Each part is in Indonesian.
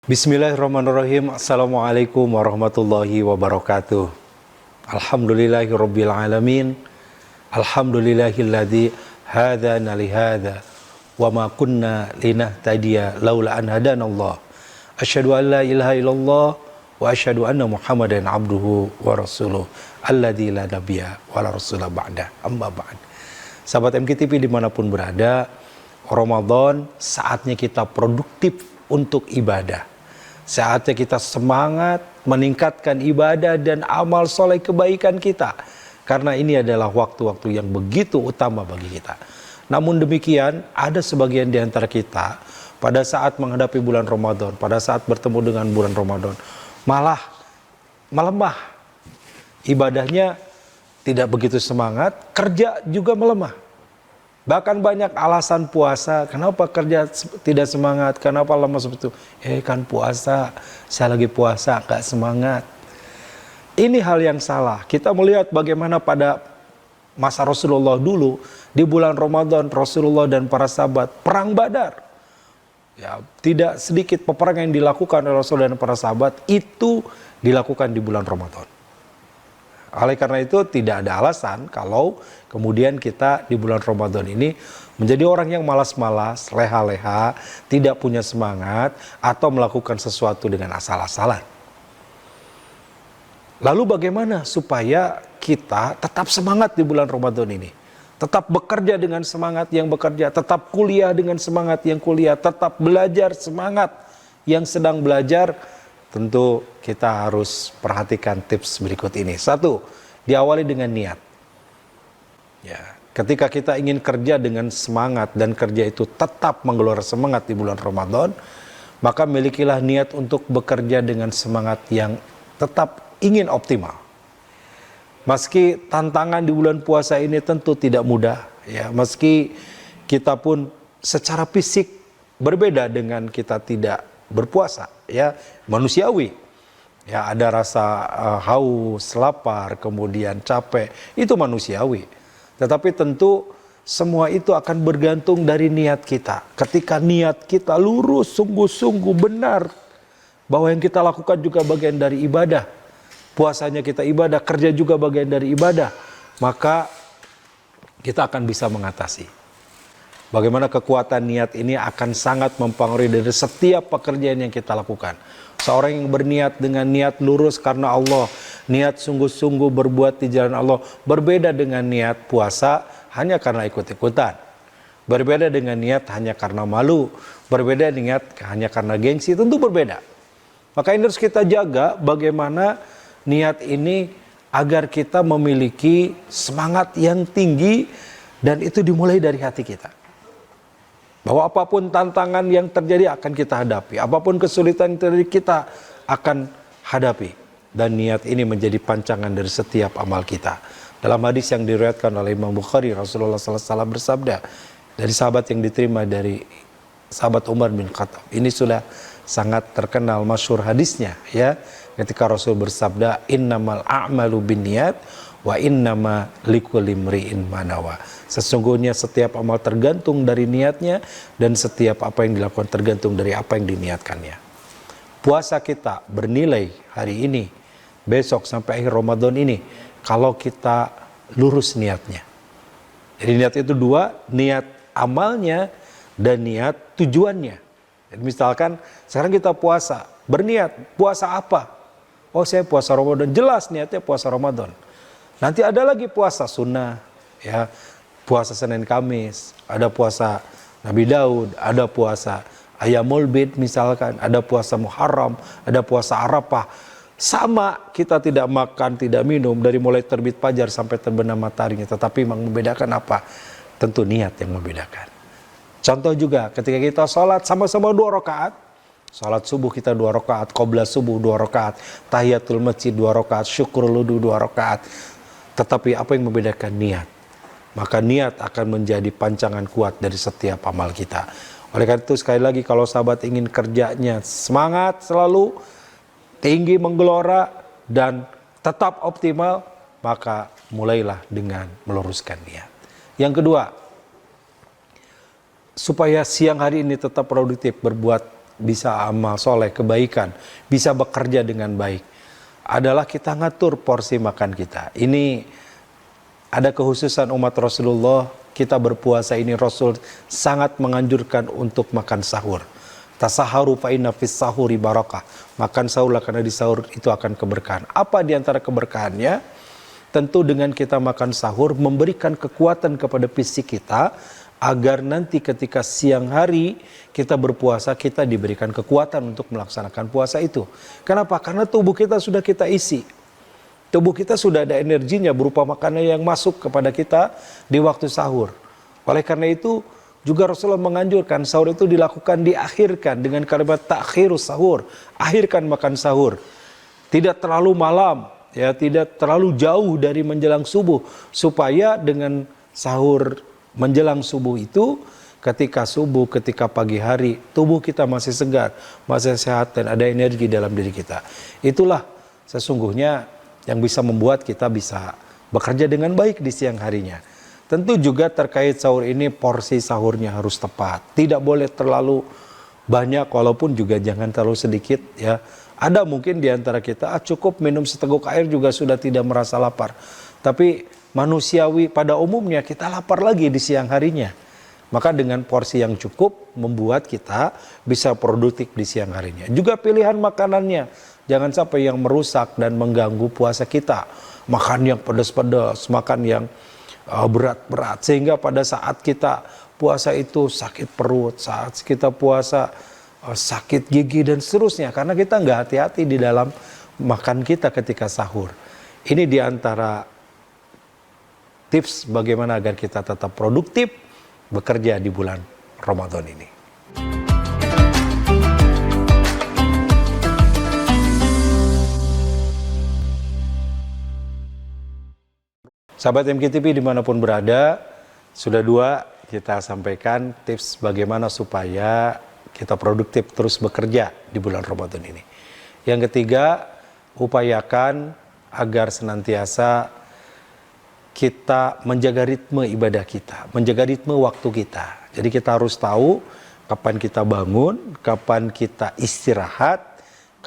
Bismillahirrahmanirrahim. Assalamualaikum warahmatullahi wabarakatuh. Alhamdulillahirabbil alamin. Alhamdulillahilladzi hadana li hadza wa ma kunna linahtadiya laula an hadanallah. Asyhadu an la ilaha illallah wa asyhadu anna Muhammadan abduhu wa rasuluh alladzi la nabiyya wa la rasula ba'da. Amma ba'd. Sahabat MKTV dimanapun berada, Ramadan saatnya kita produktif untuk ibadah. Saatnya kita semangat meningkatkan ibadah dan amal soleh kebaikan kita. Karena ini adalah waktu-waktu yang begitu utama bagi kita. Namun demikian, ada sebagian di antara kita pada saat menghadapi bulan Ramadan, pada saat bertemu dengan bulan Ramadan, malah melemah. Ibadahnya tidak begitu semangat, kerja juga melemah. Bahkan banyak alasan puasa, kenapa kerja tidak semangat, kenapa lemah seperti itu. Kan puasa, saya lagi puasa, gak semangat. Ini hal yang salah. Kita melihat bagaimana pada masa Rasulullah dulu, di bulan Ramadan, Rasulullah dan para sahabat perang Badar. Ya, tidak sedikit peperangan yang dilakukan oleh Rasul dan para sahabat, itu dilakukan di bulan Ramadan. Oleh karena itu tidak ada alasan kalau kemudian kita di bulan Ramadan ini menjadi orang yang malas-malas, leha-leha, tidak punya semangat, atau melakukan sesuatu dengan asal-asalan. Lalu bagaimana supaya kita tetap semangat di bulan Ramadan ini? Tetap bekerja dengan semangat yang bekerja, tetap kuliah dengan semangat yang kuliah, tetap belajar semangat yang sedang belajar. Tentu kita harus perhatikan tips berikut ini. Satu, diawali dengan niat. Ya, ketika kita ingin kerja dengan semangat dan kerja itu tetap menggelora semangat di bulan Ramadan, maka milikilah niat untuk bekerja dengan semangat yang tetap ingin optimal. Meski tantangan di bulan puasa ini tentu tidak mudah, ya, meski kita pun secara fisik berbeda dengan kita tidak berpuasa, ya, manusiawi. Ya, ada rasa haus, lapar, kemudian capek, itu manusiawi. Tetapi tentu semua itu akan bergantung dari niat kita. Ketika niat kita lurus, sungguh-sungguh benar, bahwa yang kita lakukan juga bagian dari ibadah, puasanya kita ibadah, kerja juga bagian dari ibadah, maka kita akan bisa mengatasi. Bagaimana kekuatan niat ini akan sangat mempengaruhi dari setiap pekerjaan yang kita lakukan. Seorang yang berniat dengan niat lurus karena Allah, niat sungguh-sungguh berbuat di jalan Allah, berbeda dengan niat puasa hanya karena ikut-ikutan. Berbeda dengan niat hanya karena malu, berbeda niat hanya karena gengsi, tentu berbeda. Maka ini harus kita jaga bagaimana niat ini agar kita memiliki semangat yang tinggi, dan itu dimulai dari hati kita. Bahwa apapun tantangan yang terjadi akan kita hadapi, apapun kesulitan yang terjadi kita akan hadapi. Dan niat ini menjadi pancangan dari setiap amal kita. Dalam hadis yang diriwayatkan oleh Imam Bukhari, Rasulullah SAW bersabda, dari sahabat yang diterima dari sahabat Umar bin Khattab. Ini sudah sangat terkenal, masyhur hadisnya, ya. Ketika Rasul bersabda, innamal a'malu binniyat wa innama likulli imri'in ma nawa. Sesungguhnya setiap amal tergantung dari niatnya, dan setiap apa yang dilakukan tergantung dari apa yang diniatkannya. Puasa kita bernilai hari ini, besok sampai akhir Ramadan ini, kalau kita lurus niatnya. Jadi niat itu dua, niat amalnya dan niat tujuannya. Jadi misalkan sekarang kita puasa, berniat puasa apa? Oh, saya puasa Ramadan, jelas niatnya puasa Ramadan. Nanti ada lagi puasa sunnah, ya, puasa Senin Kamis, ada puasa Nabi Daud, ada puasa Ayyamul Bid misalkan, ada puasa Muharram, ada puasa Arafah. Sama, kita tidak makan, tidak minum dari mulai terbit fajar sampai terbenam mataharinya. Tetapi yang membedakan apa? Tentu niat yang membedakan. Contoh juga ketika kita sholat sama-sama 2 rakaat. Sholat subuh kita 2 rakaat, qobla subuh 2 rakaat, tahiyatul masjid 2 rakaat, syukur wudu 2 rakaat. Tetapi apa yang membedakan? Niat. Maka niat akan menjadi pancangan kuat dari setiap amal kita. Oleh karena itu sekali lagi, kalau sahabat ingin kerjanya semangat selalu, tinggi menggelora, dan tetap optimal, maka mulailah dengan meluruskan niat. Yang kedua, supaya siang hari ini tetap produktif berbuat bisa amal soleh, kebaikan, bisa bekerja dengan baik, adalah kita ngatur porsi makan kita. Ini ada kekhususan umat Rasulullah, kita berpuasa ini Rasul sangat menganjurkan untuk makan sahur. Tasaharu fa inna fis sahuri barakah. Makan sahurlah karena di sahur itu akan keberkahan. Apa di antara keberkahannya? Tentu dengan kita makan sahur memberikan kekuatan kepada fisik kita, agar nanti ketika siang hari kita berpuasa, kita diberikan kekuatan untuk melaksanakan puasa itu. Kenapa? Karena tubuh kita sudah kita isi. Tubuh kita sudah ada energinya berupa makanan yang masuk kepada kita di waktu sahur. Oleh karena itu juga Rasulullah menganjurkan sahur itu dilakukan, diakhirkan dengan kalimat takhirus sahur. Akhirkan makan sahur. Tidak terlalu malam, ya, tidak terlalu jauh dari menjelang subuh, supaya dengan sahur menjelang subuh itu, ketika subuh, ketika pagi hari, tubuh kita masih segar, masih sehat, dan ada energi dalam diri kita. Itulah sesungguhnya yang bisa membuat kita bisa bekerja dengan baik di siang harinya. Tentu juga terkait sahur ini, porsi sahurnya harus tepat. Tidak boleh terlalu banyak, walaupun juga jangan terlalu sedikit, ya. Ada mungkin di antara kita, cukup minum seteguk air juga sudah tidak merasa lapar. Tapi manusiawi pada umumnya kita lapar lagi di siang harinya. Maka dengan porsi yang cukup membuat kita bisa produktif di siang harinya. Juga pilihan makanannya, jangan sampai yang merusak dan mengganggu puasa kita. Makan yang pedas-pedas, makan yang berat-berat, sehingga pada saat kita puasa itu sakit perut, saat kita puasa sakit gigi dan seterusnya, karena kita nggak hati-hati di dalam makan kita ketika sahur. Ini diantara tips bagaimana agar kita tetap produktif bekerja di bulan Ramadan ini. Sahabat MKTV dimanapun berada, sudah 2 kita sampaikan tips bagaimana supaya kita produktif terus bekerja di bulan Ramadan ini. Yang ketiga, upayakan agar senantiasa kita menjaga ritme ibadah kita, menjaga ritme waktu kita. Jadi kita harus tahu kapan kita bangun, kapan kita istirahat,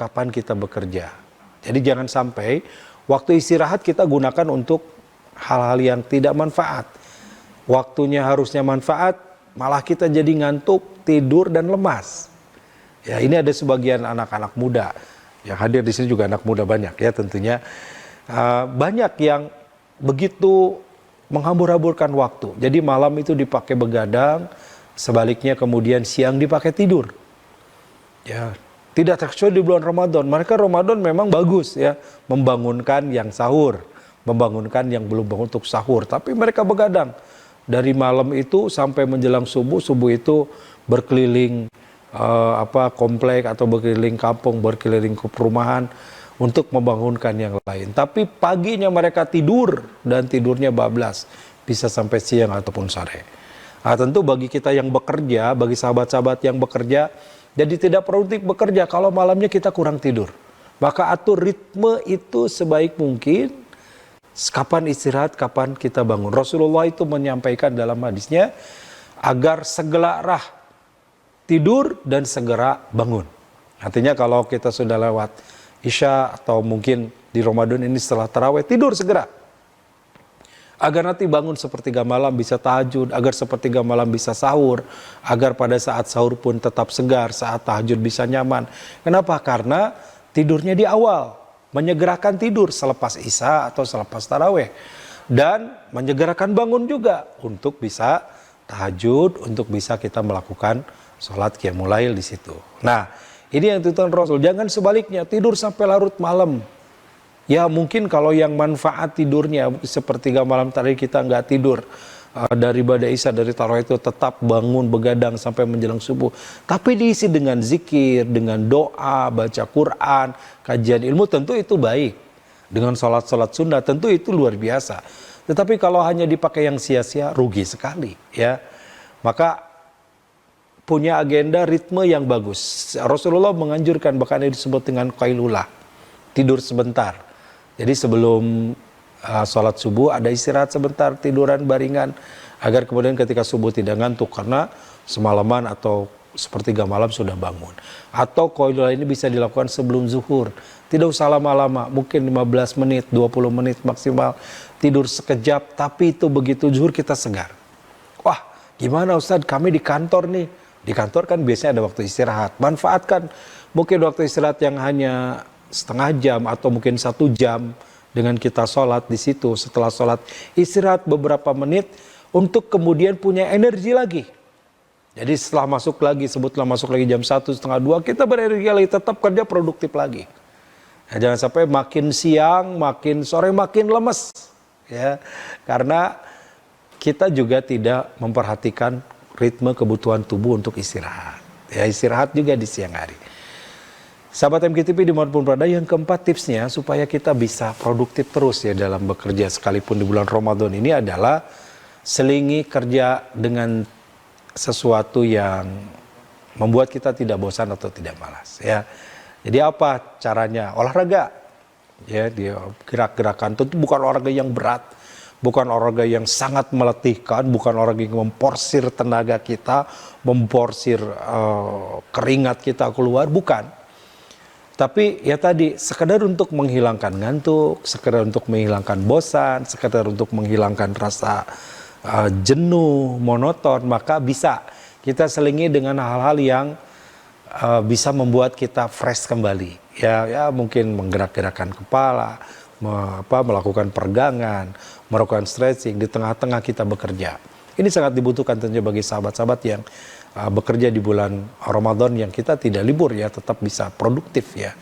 kapan kita bekerja. Jadi jangan sampai waktu istirahat kita gunakan untuk hal-hal yang tidak manfaat. Waktunya harusnya manfaat, malah kita jadi ngantuk, tidur, dan lemas. Ya, ini ada sebagian anak-anak muda yang hadir di sini, juga anak muda banyak ya tentunya. Banyak yang begitu menghambur-hamburkan waktu. Jadi malam itu dipakai begadang, sebaliknya kemudian siang dipakai tidur. Ya, tidak terkecuali di bulan Ramadan. Mereka Ramadan memang bagus ya, membangunkan yang sahur, membangunkan yang belum bangun untuk sahur, tapi mereka begadang dari malam itu sampai menjelang subuh. Subuh itu berkeliling komplek atau berkeliling kampung, berkeliling ke perumahan untuk membangunkan yang lain. Tapi paginya mereka tidur, dan tidurnya bablas, bisa sampai siang ataupun sore. Nah, tentu bagi kita yang bekerja, bagi sahabat-sahabat yang bekerja, jadi tidak produktif bekerja kalau malamnya kita kurang tidur. Maka atur ritme itu sebaik mungkin, kapan istirahat, kapan kita bangun. Rasulullah itu menyampaikan dalam hadisnya, agar segera tidur dan segera bangun. Artinya kalau kita sudah lewat Isya atau mungkin di Ramadan ini setelah tarawih, tidur segera. Agar nanti bangun sepertiga malam bisa tahajud, agar sepertiga malam bisa sahur, agar pada saat sahur pun tetap segar, saat tahajud bisa nyaman. Kenapa? Karena tidurnya di awal, menyegerakan tidur selepas Isya atau selepas tarawih. Dan menyegerakan bangun juga untuk bisa tahajud, untuk bisa kita melakukan sholat qiyamul lail di situ. Nah, ini yang tuntunan Rasul. Jangan sebaliknya, tidur sampai larut malam. Ya mungkin kalau yang manfaat tidurnya sepertiga malam tadi kita nggak tidur, dari ibadah Isya, dari tarawih itu tetap bangun begadang sampai menjelang subuh. Tapi diisi dengan zikir, dengan doa, baca Quran, kajian ilmu, tentu itu baik. Dengan sholat-sholat sunnah tentu itu luar biasa. Tetapi kalau hanya dipakai yang sia-sia, rugi sekali ya. Maka punya agenda ritme yang bagus. Rasulullah menganjurkan, bahkan ini disebut dengan qailulah, tidur sebentar. Jadi sebelum sholat subuh ada istirahat sebentar, tiduran baringan, agar kemudian ketika subuh tidak ngantuk, karena semalaman atau sepertiga malam sudah bangun. Atau qailula ini bisa dilakukan sebelum zuhur. Tidak usah lama-lama, mungkin 15 menit, 20 menit maksimal. Tidur sekejap, tapi itu begitu zuhur kita segar. Wah, gimana Ustadz, kami di kantor nih. Di kantor kan biasanya ada waktu istirahat. Manfaatkan mungkin waktu istirahat yang hanya setengah jam atau mungkin 1 jam dengan kita sholat di situ. Setelah sholat istirahat beberapa menit untuk kemudian punya energi lagi. Jadi setelah masuk lagi, sebutlah masuk lagi jam 1, setengah 2, kita berenergi lagi, tetap kerja produktif lagi. Nah, jangan sampai makin siang, makin sore, makin lemes. Ya, karena kita juga tidak memperhatikan ritme kebutuhan tubuh untuk istirahat. Ya, istirahat juga di siang hari. Sahabat MKTP dimanapun berada, yang keempat tipsnya supaya kita bisa produktif terus ya dalam bekerja sekalipun di bulan Ramadan ini adalah selingi kerja dengan sesuatu yang membuat kita tidak bosan atau tidak malas ya. Jadi apa caranya? Olahraga. Ya, dia gerak-gerakan tentu bukan olahraga yang berat, bukan olahraga yang sangat meletihkan, bukan olahraga yang memporsir tenaga kita, memporsir keringat kita keluar, bukan. Tapi ya tadi, sekedar untuk menghilangkan ngantuk, sekedar untuk menghilangkan bosan, sekedar untuk menghilangkan rasa jenuh, monoton, maka bisa kita selingi dengan hal-hal yang bisa membuat kita fresh kembali. Ya mungkin menggerak-gerakkan kepala, melakukan peregangan, melakukan stretching di tengah-tengah kita bekerja. Ini sangat dibutuhkan tentunya bagi sahabat-sahabat yang bekerja di bulan Ramadan yang kita tidak libur ya, tetap bisa produktif ya.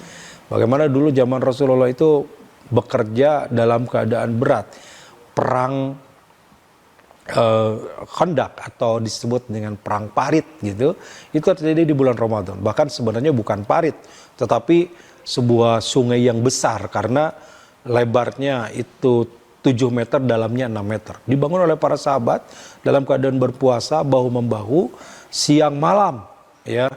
Bagaimana dulu zaman Rasulullah itu bekerja dalam keadaan berat, perang Khandaq atau disebut dengan perang parit gitu, itu terjadi di bulan Ramadan. Bahkan sebenarnya bukan parit, tetapi sebuah sungai yang besar karena lebarnya itu 7 meter, dalamnya 6 meter. Dibangun oleh para sahabat dalam keadaan berpuasa bahu-membahu siang malam ya.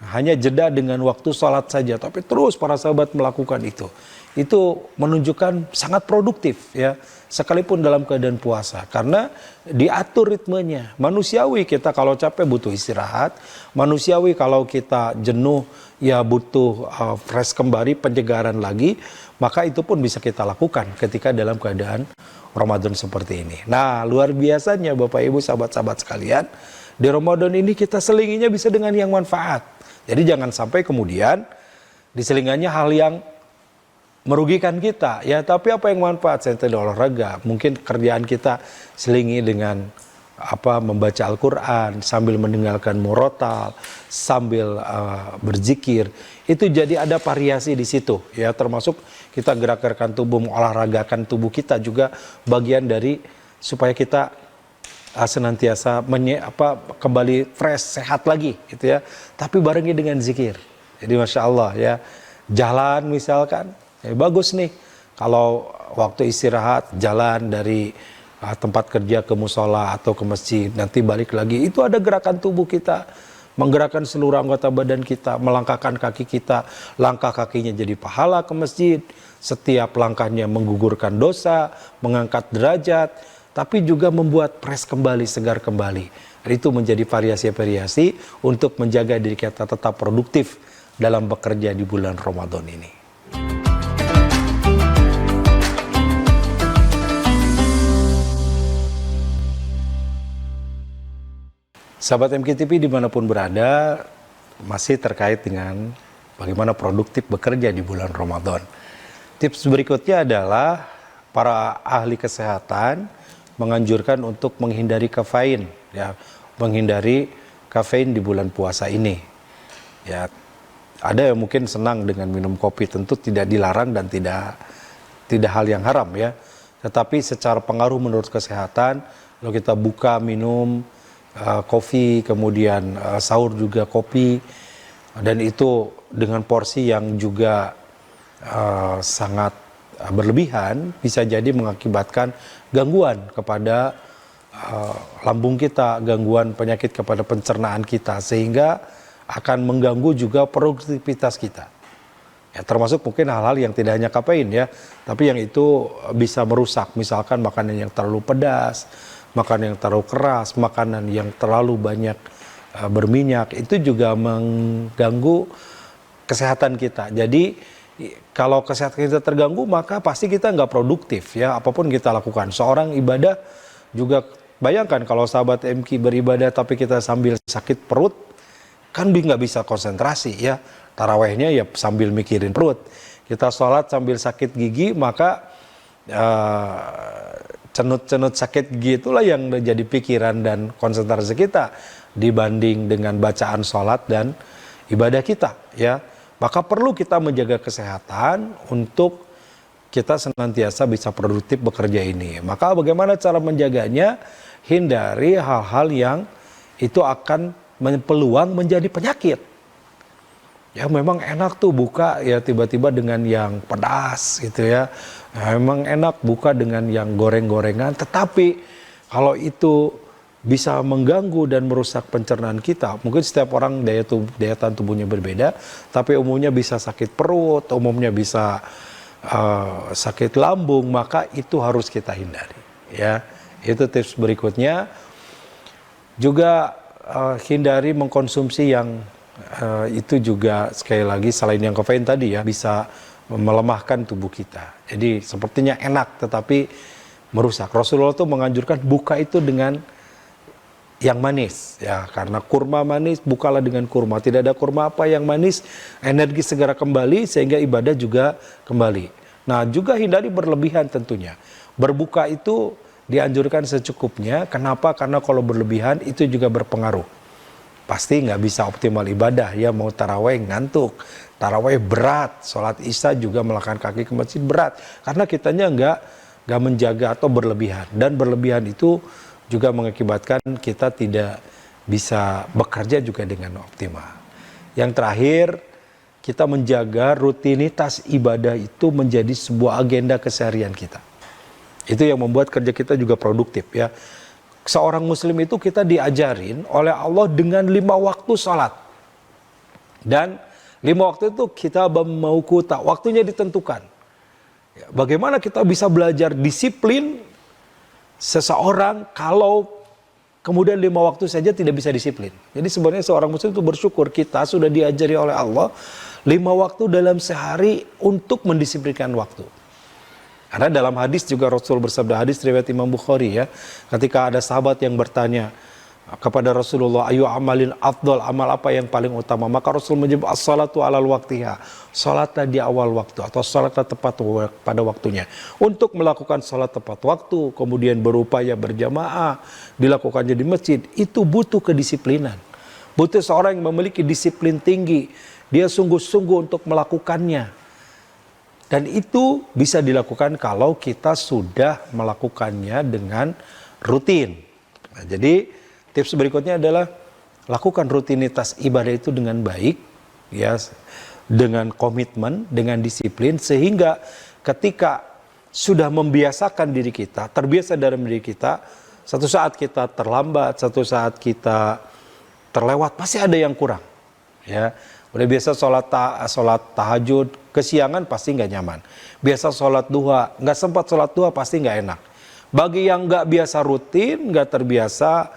Hanya jeda dengan waktu sholat saja, tapi terus para sahabat melakukan itu. Itu menunjukkan sangat produktif ya, sekalipun dalam keadaan puasa. Karena diatur ritmenya. Manusiawi kita kalau capek butuh istirahat. Manusiawi kalau kita jenuh ya butuh fresh kembali, penyegaran lagi. Maka itu pun bisa kita lakukan ketika dalam keadaan Ramadan seperti ini. Nah, luar biasanya Bapak Ibu sahabat-sahabat sekalian, di Ramadan ini kita selinginya bisa dengan yang manfaat. Jadi jangan sampai kemudian diselingannya hal yang merugikan kita ya, tapi apa yang manfaat? Saya tadi olahraga, mungkin kerjaan kita selingi dengan membaca Al-Quran sambil mendengarkan murotal, sambil berzikir. Itu jadi ada variasi di situ ya, termasuk kita gerak-gerakan tubuh, mengolahragakan tubuh kita juga bagian dari supaya kita senantiasa kembali fresh, sehat lagi gitu ya. Tapi barengi dengan zikir. Jadi Masya Allah ya, jalan misalkan bagus nih kalau waktu istirahat jalan dari tempat kerja ke musola atau ke masjid, nanti balik lagi, itu ada gerakan tubuh kita, menggerakkan seluruh anggota badan kita, melangkahkan kaki kita, langkah kakinya jadi pahala ke masjid, setiap langkahnya menggugurkan dosa, mengangkat derajat, tapi juga membuat fresh kembali, segar kembali. Itu menjadi variasi-variasi untuk menjaga diri kita tetap produktif dalam bekerja di bulan Ramadan ini. Sahabat MKTP dimanapun berada, masih terkait dengan bagaimana produktif bekerja di bulan Ramadan. Tips berikutnya adalah para ahli kesehatan menganjurkan untuk menghindari kafein ya, menghindari kafein di bulan puasa ini. Ya, ada yang mungkin senang dengan minum kopi, tentu tidak dilarang dan tidak hal yang haram ya. Tetapi secara pengaruh menurut kesehatan, kalau kita buka minum kopi, kemudian sahur juga kopi, dan itu dengan porsi yang juga sangat berlebihan, bisa jadi mengakibatkan gangguan kepada lambung kita, gangguan penyakit kepada pencernaan kita, sehingga akan mengganggu juga produktivitas kita. Ya, termasuk mungkin hal-hal yang tidak hanya kafein ya, tapi yang itu bisa merusak, misalkan makanan yang terlalu pedas, makanan yang terlalu keras, makanan yang terlalu banyak berminyak, itu juga mengganggu kesehatan kita. Jadi kalau kesehatan kita terganggu, maka pasti kita nggak produktif ya, apapun kita lakukan. Seorang ibadah juga, bayangkan kalau sahabat MK beribadah tapi kita sambil sakit perut, kan nggak bisa konsentrasi ya. Tarawehnya ya sambil mikirin perut. Kita sholat sambil sakit gigi, maka cenut-cenut sakit gigi itulah yang menjadi pikiran dan konsentrasi kita dibanding dengan bacaan sholat dan ibadah kita ya. Maka perlu kita menjaga kesehatan untuk kita senantiasa bisa produktif bekerja ini. Maka bagaimana cara menjaganya? Hindari hal-hal yang itu akan peluang menjadi penyakit. Ya memang enak tuh buka ya tiba-tiba dengan yang pedas gitu ya. Memang enak buka dengan yang goreng-gorengan, tetapi kalau itu bisa mengganggu dan merusak pencernaan kita. Mungkin setiap orang daya tahan tubuhnya berbeda, tapi umumnya bisa sakit perut, umumnya bisa sakit lambung, maka itu harus kita hindari ya. Itu tips berikutnya. Juga hindari mengkonsumsi yang itu juga sekali lagi selain yang kafein tadi ya, bisa melemahkan tubuh kita. Jadi sepertinya enak tetapi merusak. Rasulullah tuh menganjurkan buka itu dengan yang manis ya, karena kurma manis, bukalah dengan kurma. Tidak ada kurma apa yang manis, energi segera kembali sehingga ibadah juga kembali. Nah juga hindari berlebihan tentunya. Berbuka itu dianjurkan secukupnya. Kenapa? Karena kalau berlebihan itu juga berpengaruh. Pasti nggak bisa optimal ibadah ya, mau taraweh ngantuk, taraweh berat, sholat isya juga melangkahkan kaki ke masjid berat, karena kitanya nggak menjaga atau berlebihan, dan berlebihan itu juga mengakibatkan kita tidak bisa bekerja juga dengan optimal. Yang terakhir, kita menjaga rutinitas ibadah itu menjadi sebuah agenda keseharian kita. Itu yang membuat kerja kita juga produktif ya. Seorang muslim itu kita diajarin oleh Allah dengan 5 waktu sholat. Dan 5 waktu itu kita mauquta, waktunya ditentukan. Bagaimana kita bisa belajar disiplin seseorang kalau kemudian 5 waktu saja tidak bisa disiplin. Jadi sebenarnya seorang muslim itu bersyukur kita sudah diajari oleh Allah 5 waktu dalam sehari untuk mendisiplinkan waktu. Karena dalam hadis juga Rasul bersabda, hadis riwayat Imam Bukhari ya, ketika ada sahabat yang bertanya kepada Rasulullah, ayu amalin afdal, amal apa yang paling utama? Maka Rasul menjawab, as-salatu alal waktiha, salatlah di awal waktu atau salatlah tepat pada waktunya. Untuk melakukan salat tepat waktu, kemudian berupaya berjamaah, dilakukannya di masjid, itu butuh kedisiplinan. Butuh seorang yang memiliki disiplin tinggi, dia sungguh-sungguh untuk melakukannya. Dan itu bisa dilakukan kalau kita sudah melakukannya dengan rutin. Nah, jadi tips berikutnya adalah lakukan rutinitas ibadah itu dengan baik, ya, dengan komitmen, dengan disiplin, sehingga ketika sudah membiasakan diri kita, terbiasa dalam diri kita, satu saat kita terlambat, satu saat kita terlewat, pasti ada yang kurang. Ya, udah biasa sholat tahajud kesiangan pasti nggak nyaman. Biasa sholat duha nggak sempat sholat duha pasti nggak enak. Bagi yang nggak biasa rutin, nggak terbiasa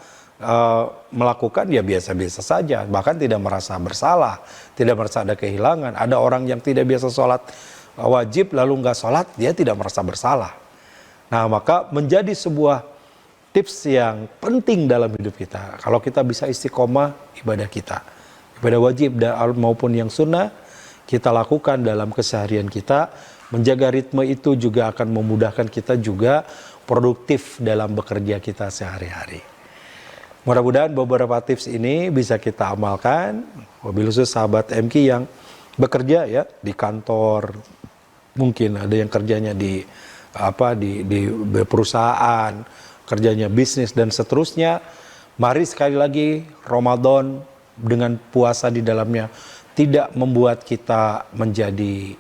melakukan, ya biasa-biasa saja, bahkan tidak merasa bersalah, tidak merasa ada kehilangan. Ada orang yang tidak biasa sholat wajib lalu nggak sholat, dia tidak merasa bersalah. Nah maka menjadi sebuah tips yang penting dalam hidup kita. Kalau kita bisa istiqomah ibadah kita, ibadah wajib maupun yang sunnah, kita lakukan dalam keseharian kita, menjaga ritme itu juga akan memudahkan kita juga produktif dalam bekerja kita sehari-hari. Mudah-mudahan beberapa tips ini bisa kita amalkan, wabil khusus sahabat MK yang bekerja ya di kantor, mungkin ada yang kerjanya di perusahaan, kerjanya bisnis dan seterusnya. Mari sekali lagi Ramadan dengan puasa di dalamnya tidak membuat kita menjadi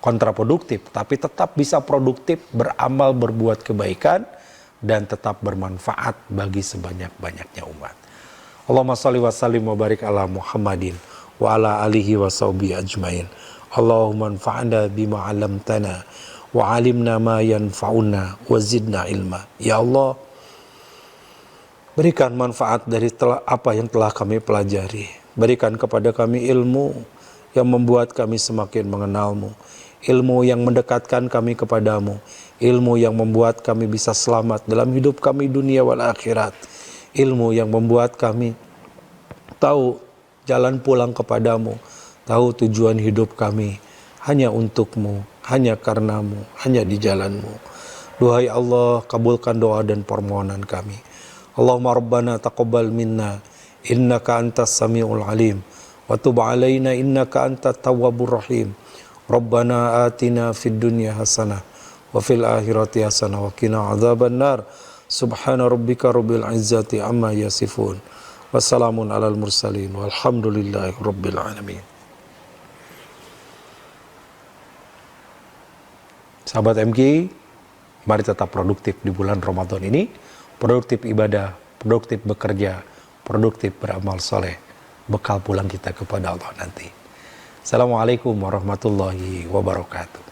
kontraproduktif, tapi tetap bisa produktif, beramal, berbuat kebaikan, dan tetap bermanfaat bagi sebanyak-banyaknya umat. Allahumma shalli wa sallim wa barik ala Muhammadin wa ala alihi wa sahbihi ajmain. Allahumma anfa'na bima 'allamtana wa 'alimna ma yanfa'una wa zidna ilma. Ya Allah, Berikan manfaat dari apa yang telah kami pelajari. Berikan kepada kami ilmu yang membuat kami semakin mengenal-Mu. Ilmu yang mendekatkan kami kepadamu. Ilmu yang membuat kami bisa selamat dalam hidup kami dunia wal akhirat. Ilmu yang membuat kami tahu jalan pulang kepadamu. Tahu tujuan hidup kami hanya untuk-Mu, hanya karena-Mu, hanya di jalan-Mu. Duhai Allah, kabulkan doa dan permohonan kami. Allahumma rabbana taqabbal minna innaka antas samiul alim wa tub alaina innaka antat tawwabur rahim. Rabbana atina fid dunya hasanah wa fil akhirati hasanah wa qina adzabannar. Subhana rabbika rabbil izzati amma yasifun. Wassalamun alal mursalin walhamdulillahi rabbil alamin. Sahabat MK, mari tetap produktif di bulan Ramadan ini. Produktif ibadah, produktif bekerja, produktif beramal soleh. Bekal pulang kita kepada Allah nanti. Assalamualaikum warahmatullahi wabarakatuh.